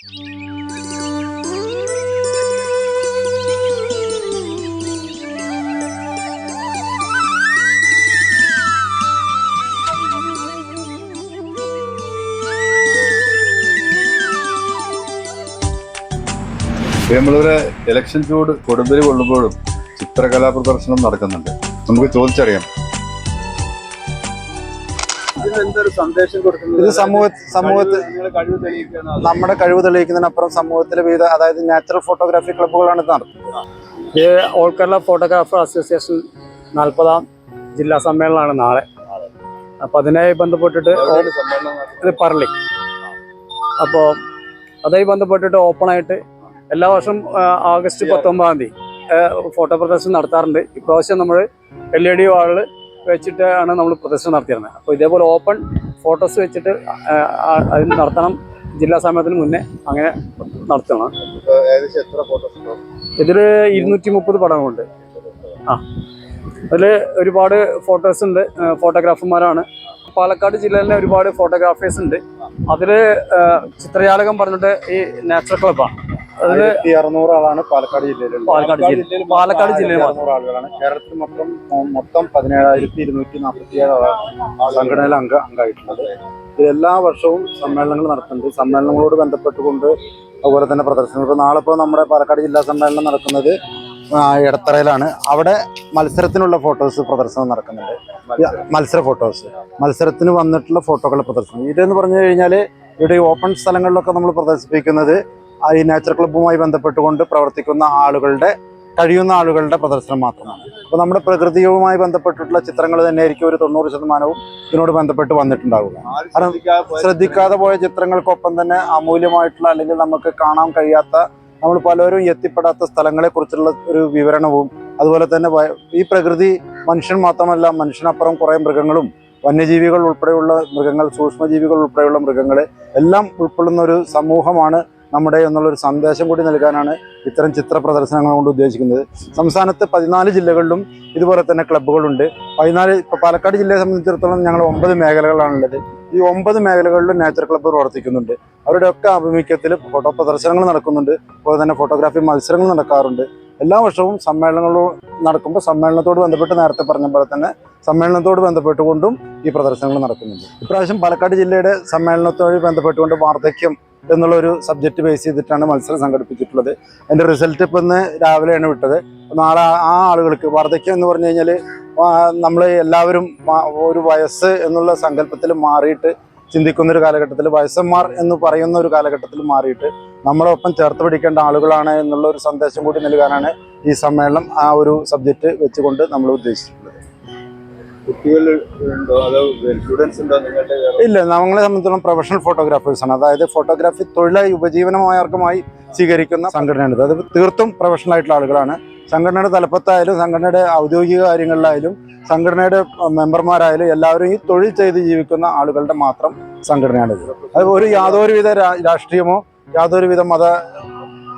നമ്മളിവിടെ ഇലക്ഷൻ ചൂട് കൊടുമ്പിരി കൊള്ളുമ്പോഴും ചിത്രകലാ പ്രദർശനം നടക്കുന്നുണ്ട്. നമുക്ക് ചോദിച്ചറിയാം. ഇത് സമൂഹത്തിൽ നമ്മുടെ കഴിവ് തെളിയിക്കുന്നതിനപ്പുറം സമൂഹത്തിലെ വിവിധ, അതായത് നാച്ചുറൽ ഫോട്ടോഗ്രാഫി ക്ലബ്ബുകളാണ് ഇത് നടത്തുന്നത്. ഇത് ഓൾ കേരള ഫോട്ടോഗ്രാഫർ അസോസിയേഷൻ 40ാം ജില്ലാ സമ്മേളനമാണ് നാളെ. അപ്പോൾ അതിനായി ബന്ധപ്പെട്ടിട്ട് ഇത് പറളി. അപ്പോൾ അതുമായി ബന്ധപ്പെട്ടിട്ട് ഓപ്പണായിട്ട് എല്ലാ വർഷവും ആഗസ്റ്റ് 19-ാം തീയതി ഫോട്ടോ പ്രദർശനം നടത്താറുണ്ട്. ഇപ്രാവശ്യം നമ്മൾ LED വാളിൽ വെച്ചിട്ടാണ് നമ്മൾ പ്രദർശനം നടത്തിയിരുന്നത്. അപ്പോൾ ഇതേപോലെ ഓപ്പൺ ഫോട്ടോസ് വെച്ചിട്ട് അത് നടത്തണം. ജില്ലാ സമ്മേളനത്തിന് മുന്നേ അങ്ങനെ നടത്തണം. ഇതിൽ 230 പടങ്ങളുണ്ട്. അതിൽ ഒരുപാട് ഫോട്ടോസ് ഉണ്ട്. ഫോട്ടോഗ്രാഫർമാരാണ്. പാലക്കാട് ജില്ലയിൽ തന്നെ ഒരുപാട് ഫോട്ടോഗ്രാഫേഴ്സ് ഉണ്ട്. അതിൽ ചിത്രജാലകം പറഞ്ഞിട്ട് ഈ നാച്ചുറൽ ക്ലബ്ബാണ്. 1600 ആളാണ് പാലക്കാട് ജില്ലയിൽ. പാലക്കാട് ജില്ലയിൽ ആളുകളാണ്. കേരളത്തിൽ മൊത്തം 17,247 സംഘടനയിൽ അംഗമായിട്ടുള്ളത്. ഇത് എല്ലാ വർഷവും സമ്മേളനങ്ങൾ നടത്തുന്നുണ്ട്. സമ്മേളനങ്ങളോട് ബന്ധപ്പെട്ടുകൊണ്ട് അതുപോലെ തന്നെ പ്രദർശനങ്ങൾ. നാളെ ഇപ്പോൾ നമ്മുടെ പാലക്കാട് ജില്ലാ സമ്മേളനം നടക്കുന്നത് എടത്തറയിലാണ്. അവിടെ മത്സരത്തിനുള്ള ഫോട്ടോസ് പ്രദർശനം നടക്കുന്നുണ്ട്. മത്സരത്തിന് വന്നിട്ടുള്ള ഫോട്ടോകളുടെ പ്രദർശനം. ഇതെന്ന് പറഞ്ഞു കഴിഞ്ഞാൽ ഇവിടെ ഓപ്പൺ സ്ഥലങ്ങളിലൊക്കെ നമ്മൾ പ്രദർശിപ്പിക്കുന്നത് ഈ നേച്ചർ ക്ലബ്ബുമായി ബന്ധപ്പെട്ടുകൊണ്ട് പ്രവർത്തിക്കുന്ന കഴിയുന്ന ആളുകളുടെ പ്രദർശനം മാത്രമാണ്. അപ്പോൾ നമ്മുടെ പ്രകൃതിയുമായി ബന്ധപ്പെട്ടിട്ടുള്ള ചിത്രങ്ങൾ തന്നെയായിരിക്കും ഒരു 90% ഇതിനോട് ബന്ധപ്പെട്ട് വന്നിട്ടുണ്ടാവുക. കാരണം ശ്രദ്ധിക്കാതെ പോയ ചിത്രങ്ങൾക്കൊപ്പം തന്നെ അമൂല്യമായിട്ടുള്ള, അല്ലെങ്കിൽ നമുക്ക് കാണാൻ കഴിയാത്ത, നമ്മൾ പലരും എത്തിപ്പെടാത്ത സ്ഥലങ്ങളെക്കുറിച്ചുള്ള ഒരു വിവരണവും, അതുപോലെ തന്നെ ഈ പ്രകൃതി മനുഷ്യൻ മാത്രമല്ല, മനുഷ്യനപ്പുറം കുറേ മൃഗങ്ങളും വന്യജീവികൾ ഉൾപ്പെടെയുള്ള മൃഗങ്ങൾ, സൂക്ഷ്മജീവികൾ ഉൾപ്പെടെയുള്ള മൃഗങ്ങൾ എല്ലാം ഉൾക്കൊള്ളുന്ന ഒരു സമൂഹമാണ് നമ്മുടെ എന്നുള്ളൊരു സന്ദേശം കൂടി നൽകാനാണ് ഇത്തരം ചിത്ര പ്രദർശനങ്ങൾ കൊണ്ട് ഉദ്ദേശിക്കുന്നത്. സംസ്ഥാനത്ത് 14 ജില്ലകളിലും ഇതുപോലെ തന്നെ ക്ലബ്ബുകളുണ്ട്. ഇപ്പോൾ പാലക്കാട് ജില്ലയെ സംബന്ധിച്ചിടത്തോളം ഞങ്ങൾ 9 മേഖലകളാണുള്ളത്. ഈ 9 മേഖലകളിലും നേച്ചർ ക്ലബ്ബ് പ്രവർത്തിക്കുന്നുണ്ട്. അവരുടെയൊക്കെ ആഭിമുഖ്യത്തിൽ ഫോട്ടോ പ്രദർശനങ്ങൾ നടക്കുന്നുണ്ട്. അതുപോലെ തന്നെ ഫോട്ടോഗ്രാഫി മത്സരങ്ങൾ നടക്കാറുണ്ട്. എല്ലാ വർഷവും സമ്മേളനങ്ങൾ നടക്കുമ്പോൾ സമ്മേളനത്തോട് ബന്ധപ്പെട്ട് നേരത്തെ പറഞ്ഞ പോലെ തന്നെ സമ്മേളനത്തോട് ബന്ധപ്പെട്ടുകൊണ്ടും ഈ പ്രദർശനങ്ങൾ നടക്കുന്നുണ്ട്. ഇപ്രാവശ്യം പാലക്കാട് ജില്ലയുടെ സമ്മേളനത്തോട് ബന്ധപ്പെട്ടുകൊണ്ട് വാർദ്ധക്യം എന്നുള്ളൊരു സബ്ജക്റ്റ് ബേസ് ചെയ്തിട്ടാണ് മത്സരം സംഘടിപ്പിച്ചിട്ടുള്ളത്. അതിൻ്റെ റിസൾട്ട് ഇപ്പം ഇന്ന് രാവിലെയാണ് വിട്ടത്. നാളെ ആ ആളുകൾക്ക് വാർദ്ധക്യം എന്ന് പറഞ്ഞു കഴിഞ്ഞാൽ നമ്മൾ എല്ലാവരും ഒരു വയസ്സ് എന്നുള്ള സങ്കല്പത്തിൽ മാറിയിട്ട് ചിന്തിക്കുന്നൊരു കാലഘട്ടത്തിൽ, വയസ്സന്മാർ എന്ന് പറയുന്ന ഒരു കാലഘട്ടത്തിൽ മാറിയിട്ട് നമ്മളൊപ്പം ചേർത്ത് പിടിക്കേണ്ട ആളുകളാണ് എന്നുള്ള ഒരു സന്ദേശം കൂടി നൽകാനാണ് ഈ സമ്മേളനം ആ ഒരു സബ്ജക്റ്റ് വെച്ചുകൊണ്ട് നമ്മൾ ഉദ്ദേശിച്ചിട്ടുള്ളത്. ഇല്ല, നമ്മളെ സംബന്ധിച്ചിടത്തോളം പ്രൊഫഷണൽ ഫോട്ടോഗ്രാഫേഴ്സാണ്. അതായത് ഫോട്ടോഗ്രാഫി തൊഴിലായി ഉപജീവനമാർഗമായി സ്വീകരിക്കുന്ന സംഘടനയാണിത്. അത് തീർത്തും പ്രൊഫഷണൽ ആയിട്ടുള്ള ആളുകളാണ്. സംഘടനയുടെ തലപ്പത്തായാലും സംഘടനയുടെ ഔദ്യോഗിക കാര്യങ്ങളിലായാലും സംഘടനയുടെ മെമ്പർമാരായാലും എല്ലാവരും ഈ തൊഴിൽ ചെയ്ത് ജീവിക്കുന്ന ആളുകളുടെ മാത്രം സംഘടനയാണിത്. അത് യാതൊരുവിധ രാഷ്ട്രീയമോ യാതൊരുവിധ മത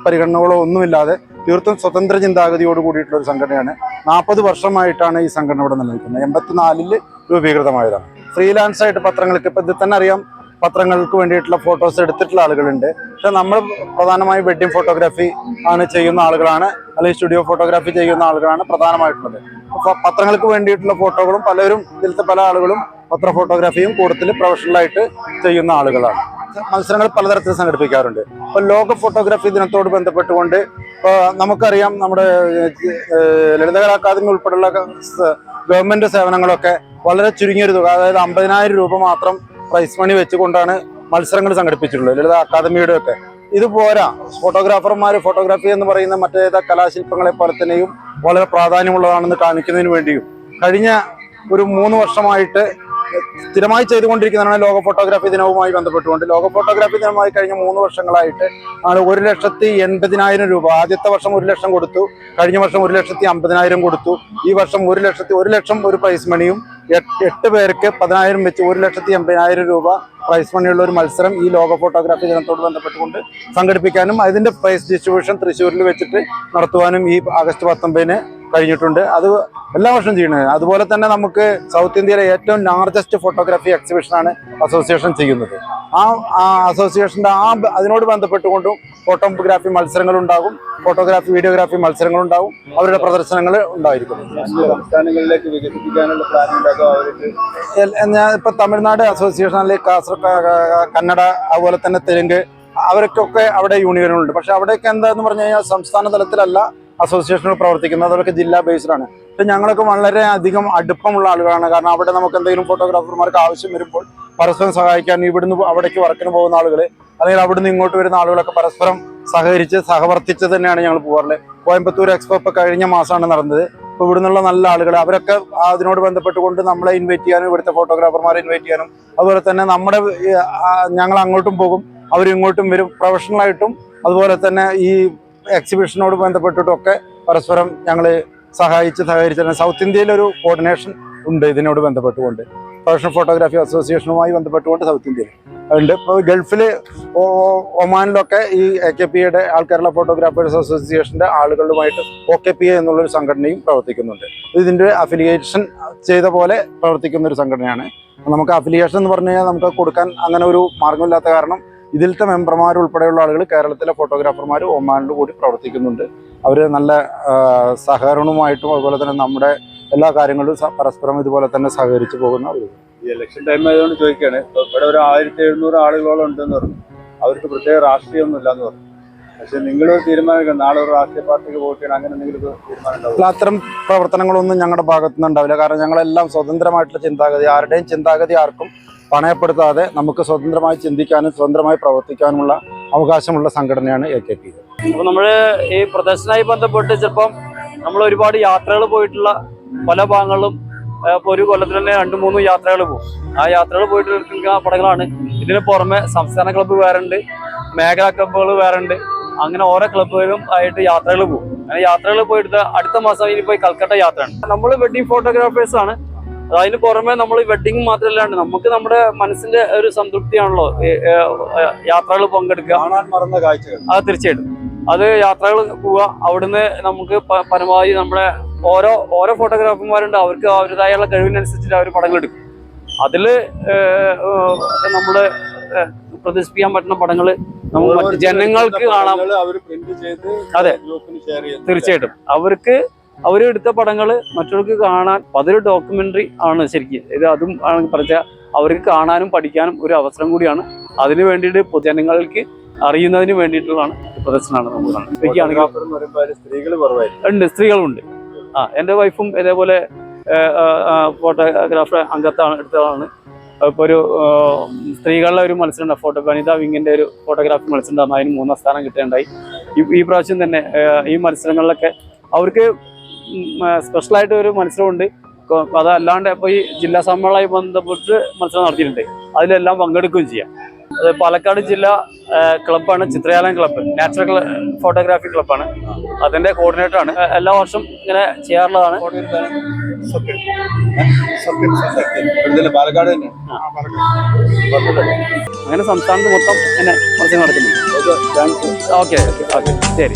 പരിഗണനകളോ ഒന്നുമില്ലാതെ തീർത്തും സ്വതന്ത്ര ചിന്താഗതിയോട് കൂടിയിട്ടുള്ള ഒരു സംഘടനയാണ്. 40 വർഷമായിട്ടാണ് ഈ സംഘടന ഇവിടെ നിലനിൽക്കുന്നത്. 84 രൂപീകൃതമായതാണ്. ഫ്രീലാൻസ് ആയിട്ട് പത്രങ്ങൾക്ക്, ഇപ്പം ഇത് തന്നെ അറിയാം, പത്രങ്ങൾക്ക് വേണ്ടിയിട്ടുള്ള ഫോട്ടോസ് എടുത്തിട്ടുള്ള ആളുകളുണ്ട്. പക്ഷെ നമ്മൾ പ്രധാനമായും വെഡ്ഡിംഗ് ഫോട്ടോഗ്രാഫി ആണ് ചെയ്യുന്ന ആളുകളാണ്, അല്ലെങ്കിൽ സ്റ്റുഡിയോ ഫോട്ടോഗ്രാഫി ചെയ്യുന്ന ആളുകളാണ് പ്രധാനമായിട്ടുള്ളത്. അപ്പോൾ പത്രങ്ങൾക്ക് വേണ്ടിയിട്ടുള്ള ഫോട്ടോകളും പലരും, ഇതിലത്തെ പല ആളുകളും പത്ര ഫോട്ടോഗ്രാഫിയും കൂടുതൽ പ്രൊഫഷണലായിട്ട് ചെയ്യുന്ന ആളുകളാണ്. മത്സരങ്ങൾ പലതരത്തിൽ സംഘടിപ്പിക്കാറുണ്ട്. ഇപ്പോൾ ലോക ഫോട്ടോഗ്രാഫി ദിനത്തോട് ബന്ധപ്പെട്ടുകൊണ്ട് നമുക്കറിയാം, നമ്മുടെ ലളിതകലാ അക്കാദമി ഉൾപ്പെടെയുള്ള ഗവൺമെൻറ് സേവനങ്ങളൊക്കെ വളരെ ചുരുങ്ങിയൊരു തുക, അതായത് 50,000 രൂപ മാത്രം പ്രൈസ് മണി വെച്ചുകൊണ്ടാണ് മത്സരങ്ങൾ സംഘടിപ്പിച്ചിട്ടുള്ളത് ലളിത അക്കാദമിയുടെ ഒക്കെ. ഇത് പോരാ, ഫോട്ടോഗ്രാഫി എന്ന് പറയുന്ന മറ്റേതാ കലാശില്പങ്ങളെ പോലെ തന്നെയും വളരെ പ്രാധാന്യമുള്ളതാണെന്ന് കാണിക്കുന്നതിന് വേണ്ടിയും കഴിഞ്ഞ ഒരു 3 വർഷമായിട്ട് സ്ഥിരമായി ചെയ്തുകൊണ്ടിരിക്കുന്നതാണ് ലോക ഫോട്ടോഗ്രാഫി ദിനവുമായി ബന്ധപ്പെട്ടുകൊണ്ട്. ലോക ഫോട്ടോഗ്രാഫി ദിനമായി കഴിഞ്ഞ 3 വർഷങ്ങളായിട്ട് ആണ് 1,80,000 രൂപ. ആദ്യത്തെ വർഷം 1 ലക്ഷം കൊടുത്തു, കഴിഞ്ഞ വർഷം 1,50,000 കൊടുത്തു, ഈ വർഷം 1 ലക്ഷം ഒരു പ്രൈസ് മണിയും 8 പേർക്ക് 10,000 വെച്ച് 1,80,000 രൂപ പ്രൈസ് മണിയുള്ള ഒരു മത്സരം ഈ ലോക ഫോട്ടോഗ്രാഫി ദിനത്തോട് ബന്ധപ്പെട്ടുകൊണ്ട് സംഘടിപ്പിക്കാനും അതിന്റെ പ്രൈസ് ഡിസ്ട്രിബ്യൂഷൻ തൃശ്ശൂരിൽ വെച്ചിട്ട് നടത്തുവാനും ഈ ആഗസ്റ്റ് 19-ന് കഴിഞ്ഞിട്ടുണ്ട്. അത് എല്ലാ വർഷവും ചെയ്യുന്നത്. അതുപോലെ തന്നെ നമുക്ക് സൗത്ത് ഇന്ത്യയിലെ ഏറ്റവും ലാർജസ്റ്റ് ഫോട്ടോഗ്രാഫി എക്സിബിഷനാണ് അസോസിയേഷൻ ചെയ്യുന്നത്. ആ അസോസിയേഷൻ്റെ അതിനോട് ബന്ധപ്പെട്ടുകൊണ്ടും ഫോട്ടോഗ്രാഫി മത്സരങ്ങളുണ്ടാകും, ഫോട്ടോഗ്രാഫി വീഡിയോഗ്രാഫി മത്സരങ്ങളുണ്ടാവും, അവരുടെ പ്രദർശനങ്ങൾ ഉണ്ടായിരിക്കും. സംസ്ഥാനങ്ങളിലേക്ക് വികസിപ്പിക്കാനുള്ള പ്ലാൻ ഉണ്ടാക്കുക അവർക്ക്. ഞാൻ ഇപ്പൊ തമിഴ്നാട് അസോസിയേഷൻ അല്ലെങ്കിൽ കാസർഗോഡ്, കന്നഡ, അതുപോലെ തന്നെ തെലുങ്ക്, അവർക്കൊക്കെ അവിടെ യൂണിയനുകളുണ്ട്. പക്ഷെ അവിടെയൊക്കെ എന്താന്ന് പറഞ്ഞു കഴിഞ്ഞാൽ സംസ്ഥാന തലത്തിലല്ല അസോസിയേഷനുകൾ പ്രവർത്തിക്കുന്നത്, അതൊക്കെ ജില്ലാ ബേസ്ഡാണ്. പക്ഷെ ഞങ്ങളൊക്കെ വളരെ അധികം അടുപ്പമുള്ള ആളുകളാണ്. കാരണം അവിടെ നമുക്ക് എന്തെങ്കിലും ഫോട്ടോഗ്രാഫർമാർക്ക് ആവശ്യം വരുമ്പോൾ പരസ്പരം സഹായിക്കാൻ ഇവിടുന്ന് അവിടേക്ക് വർക്കിന് പോകുന്ന ആളുകൾ അല്ലെങ്കിൽ അവിടുന്ന് ഇങ്ങോട്ട് വരുന്ന ആളുകളൊക്കെ പരസ്പരം സഹകരിച്ച് സഹവർത്തിച്ച് തന്നെയാണ് ഞങ്ങൾ പോകാറുള്ളത്. കോയമ്പത്തൂർ എക്സ്പോ ഇപ്പോൾ കഴിഞ്ഞ മാസമാണ് നടന്നത്. ഇപ്പോൾ ഇവിടുന്നുള്ള നല്ല ആളുകൾ അവരൊക്കെ അതിനോട് ബന്ധപ്പെട്ടുകൊണ്ട് നമ്മളെ ഇൻവൈറ്റ് ചെയ്യാനും ഇവിടുത്തെ ഫോട്ടോഗ്രാഫർമാരെ ഇൻവൈറ്റ് ചെയ്യാനും, അതുപോലെ തന്നെ നമ്മുടെ ഞങ്ങൾ അങ്ങോട്ടും പോകും, അവരിങ്ങോട്ടും വരും. പ്രൊഫഷണലായിട്ടും അതുപോലെ തന്നെ ഈ എക്സിബിഷനോട് ബന്ധപ്പെട്ടിട്ടൊക്കെ പരസ്പരം ഞങ്ങൾ സഹകരിച്ച് സൗത്ത് ഇന്ത്യയിലൊരു കോർഡിനേഷൻ ഉണ്ട് ഇതിനോട് ബന്ധപ്പെട്ടുകൊണ്ട്. പ്രൊഫഷണൽ ഫോട്ടോഗ്രാഫി അസോസിയേഷനുമായി ബന്ധപ്പെട്ടുകൊണ്ട് സൗത്ത് ഇന്ത്യയിൽ ഉണ്ട്. ഇപ്പോൾ ഗൾഫിൽ ഒമാനിലൊക്കെ ഈ AKPA ആൾ കേരള ഫോട്ടോഗ്രാഫേഴ്സ് അസോസിയേഷൻ്റെ ആളുകളുമായിട്ട് OKPA എന്നുള്ളൊരു സംഘടനയും പ്രവർത്തിക്കുന്നുണ്ട്. ഇതിൻ്റെ അഫിലിയേഷൻ ചെയ്ത പോലെ പ്രവർത്തിക്കുന്ന ഒരു സംഘടനയാണ്. നമുക്ക് അഫിലിയേഷൻ എന്ന് പറഞ്ഞു കഴിഞ്ഞാൽ നമുക്ക് കൊടുക്കാൻ അങ്ങനെ ഒരു മാർഗമില്ലാത്ത കാരണം ഇതിലത്തെ മെമ്പർമാർ ഉൾപ്പെടെയുള്ള ആളുകൾ കേരളത്തിലെ ഫോട്ടോഗ്രാഫർമാർ ഒമാനിൽ കൂടി പ്രവർത്തിക്കുന്നുണ്ട്. അവർ നല്ല സഹകരണവുമായിട്ടും അതുപോലെ തന്നെ നമ്മുടെ എല്ലാ കാര്യങ്ങളിലും പരസ്പരം ഇതുപോലെ തന്നെ സഹകരിച്ച് പോകുന്ന ഒരു. ഈ ഇലക്ഷൻ ടൈം ആയതുകൊണ്ട് ചോദിക്കുകയാണ്. ഇവിടെ ഒരു 1700 ആളുകളോളം ഉണ്ടെന്ന് പറഞ്ഞു. അവർക്ക് പ്രത്യേക രാഷ്ട്രീയമൊന്നും ഇല്ലാന്ന് പറഞ്ഞു. പക്ഷെ നിങ്ങൾ തീരുമാനിക്കണം നാളെ ഒരു രാഷ്ട്രീയ പാർട്ടിക്ക് വോട്ട് ചെയ്യണം, അങ്ങനെ എന്തെങ്കിലും തീരുമാനം ഉണ്ടാവും? അത്തരം പ്രവർത്തനങ്ങളൊന്നും ഞങ്ങളുടെ ഭാഗത്തുനിന്ന് ഉണ്ടാവില്ല. കാരണം ഞങ്ങളെല്ലാം സ്വതന്ത്രമായിട്ടുള്ള ചിന്താഗതി, ആരുടെയും ചിന്താഗതി ആർക്കും പണയപ്പെടുത്താതെ നമുക്ക് സ്വതന്ത്രമായി ചിന്തിക്കാനും സ്വതന്ത്രമായി പ്രവർത്തിക്കാനുമുള്ള അവകാശമുള്ള സംഘടനയാണ് AKPA. അപ്പോൾ നമ്മൾ ഈ പ്രദർശനവുമായി ബന്ധപ്പെട്ട് ചിലപ്പം നമ്മൾ ഒരുപാട് യാത്രകൾ പോയിട്ടുള്ള പല ഭാഗങ്ങളിലും ഇപ്പോൾ ഒരു കൊല്ലത്തിൽ തന്നെ 2-3 യാത്രകൾ പോകും. ആ യാത്രകൾ പോയിട്ട് എടുക്കുന്ന പടങ്ങളാണ്. ഇതിന് പുറമെ സംസ്ഥാന ക്ലബ്ബ് വേറെ ഉണ്ട്, മേഖലാ ക്ലബ്ബുകൾ വേറെ ഉണ്ട്. അങ്ങനെ ഓരോ ക്ലബ്ബുകളും ആയിട്ട് യാത്രകൾ പോകും. അങ്ങനെ യാത്രകൾ പോയിട്ട് അടുത്ത മാസം ഇനി പോയി കൽക്കട്ട യാത്രയാണ്. നമ്മൾ വെഡിങ് ഫോട്ടോഗ്രാഫേഴ്സ് ആണ്. അതിന് പുറമെ നമ്മൾ വെഡിങ് മാത്രമല്ലാണ്ട് നമുക്ക് നമ്മുടെ മനസ്സിന്റെ ഒരു സംതൃപ്തിയാണല്ലോ യാത്രകൾ പങ്കെടുക്കുക, കാണാൻ മറന്ന കാഴ്ചകൾ. അത് തീർച്ചയായിട്ടും അത് യാത്രകൾ പോവുക. അവിടുന്ന് നമുക്ക് പരമാവധി നമ്മുടെ ഓരോ ഫോട്ടോഗ്രാഫർമാരുണ്ട്, അവർക്ക് അവരുടേതായുള്ള കഴിവിനനുസരിച്ചിട്ട് അവർ പടങ്ങൾ എടുക്കും. അതിൽ നമ്മൾ പ്രദർശിപ്പിക്കാൻ പറ്റുന്ന പടങ്ങൾ നമുക്ക് മറ്റ് ജനങ്ങൾക്ക് കാണാം. അതെ, തീർച്ചയായിട്ടും അവരെടുത്ത പടങ്ങൾ മറ്റവർക്ക് കാണാൻ അതൊരു ഡോക്യുമെന്ററി ആണ് ശരിക്കും. ഇത് അതും ആണെങ്കിൽ പറഞ്ഞാൽ അവർക്ക് കാണാനും പഠിക്കാനും ഒരു അവസരം കൂടിയാണ്. അതിന് വേണ്ടിയിട്ട് പൊതുജനങ്ങൾക്ക് അറിയുന്നതിന് വേണ്ടിയിട്ടുള്ളതാണ് പ്രദർശനമാണ് നമ്മൾ കാണുന്നത്. ഉണ്ട്, സ്ത്രീകളുണ്ട്. എൻ്റെ വൈഫും ഇതേപോലെ ഫോട്ടോഗ്രാഫർ അംഗത്താണ് എടുത്തതാണ്. ഇപ്പോൾ ഒരു സ്ത്രീകളുടെ ഒരു മത്സരം ഫോട്ടോ വനിതാ വിങ്ങിൻ്റെ ഒരു ഫോട്ടോഗ്രാഫി മത്സരം ഉണ്ടായിരുന്നു. അതിന് 3ാം സ്ഥാനം കിട്ടേണ്ടായി. ഈ പ്രാവശ്യം തന്നെ ഈ മത്സരങ്ങളിലൊക്കെ അവർക്ക് സ്പെഷ്യലായിട്ട് ഒരു മത്സരമുണ്ട്. അതല്ലാണ്ട് ഇപ്പോൾ ഈ ജില്ലാ സമ്മേളനവുമായി ബന്ധപ്പെട്ട് മത്സരം നടത്തിയിട്ടുണ്ട്. അതിലെല്ലാം പങ്കെടുക്കുകയും ചെയ്യാം. അത് പാലക്കാട് ജില്ലാ ക്ലബ്ബാണ് ചിത്രയാലം ക്ലബ്ബ്, നാച്ചുറൽ ഫോട്ടോഗ്രാഫി ക്ലബ്ബാണ്. അതിൻ്റെ കോർഡിനേറ്ററാണ്. എല്ലാ വർഷം ഇങ്ങനെ ചെയ്യാറുള്ളതാണ്. അങ്ങനെ സംസ്ഥാനത്ത് മൊത്തം ഇങ്ങനെ മത്സരം നടക്കുന്നുണ്ട്. ഓക്കെ, ശരി.